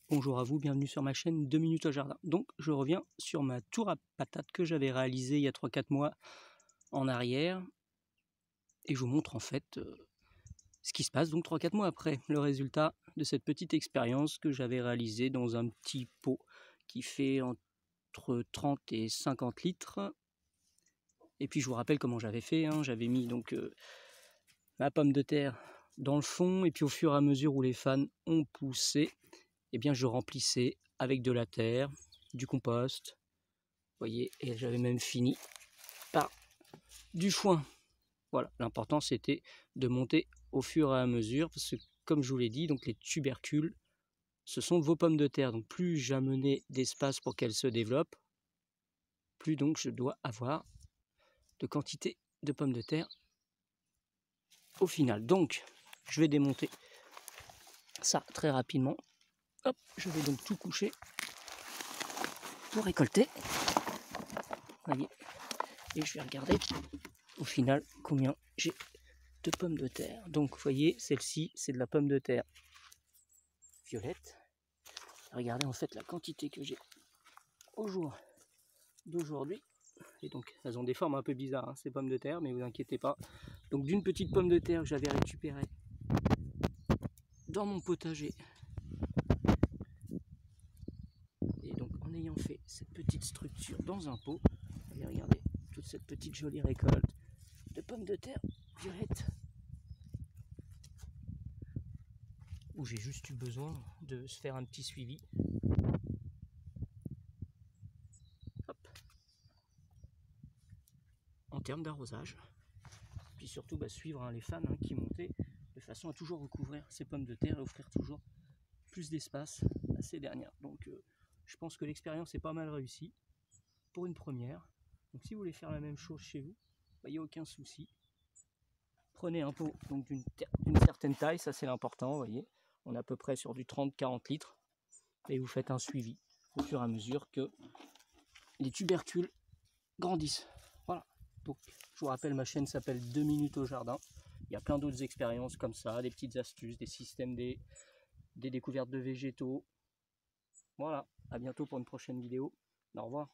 Bonjour à vous, bienvenue sur ma chaîne 2 minutes au jardin. Donc je reviens sur ma tour à patates que j'avais réalisée il y a 3-4 mois en arrière. Et je vous montre en fait ce qui se passe donc 3-4 mois après. Le résultat de cette petite expérience que j'avais réalisée dans un petit pot qui fait entre 30 et 50 litres. Et puis je vous rappelle comment j'avais fait, hein. J'avais mis donc ma pomme de terre dans le fond et puis au fur et à mesure où les fans ont poussé, eh bien je remplissais avec de la terre, du compost, vous voyez, et j'avais même fini par du foin. Voilà, l'important c'était de monter au fur et à mesure, parce que comme je vous l'ai dit, donc les tubercules, ce sont vos pommes de terre. Donc plus j'amenais d'espace pour qu'elles se développent, plus donc je dois avoir de quantité de pommes de terre au final. Donc je vais démonter ça très rapidement. Hop, je vais donc tout coucher pour récolter. Voyez, et je vais regarder au final combien j'ai de pommes de terre. Donc vous voyez, celle-ci c'est de la pomme de terre violette. Regardez en fait la quantité que j'ai au jour d'aujourd'hui. Et donc elles ont des formes un peu bizarres, hein, ces pommes de terre, mais vous inquiétez pas. Donc d'une petite pomme de terre que j'avais récupérée dans mon potager, et donc en ayant fait cette petite structure dans un pot, regardez toute cette petite jolie récolte de pommes de terre violettes, où j'ai juste eu besoin de se faire un petit suivi. Hop. En termes d'arrosage, puis surtout suivre les fans qui montaient de façon à toujours recouvrir ces pommes de terre et offrir toujours plus d'espace à ces dernières. Donc je pense que l'expérience est pas mal réussie pour une première. Donc si vous voulez faire la même chose chez vous, il n'y a aucun souci. Prenez un pot d'une certaine taille, ça c'est l'important, vous voyez. On est à peu près sur du 30-40 litres. Et vous faites un suivi au fur et à mesure que les tubercules grandissent. Voilà. Donc je vous rappelle, ma chaîne s'appelle 2 minutes au jardin. Il y a plein d'autres expériences comme ça, des petites astuces, des systèmes, des découvertes de végétaux. Voilà, à bientôt pour une prochaine vidéo. Au revoir.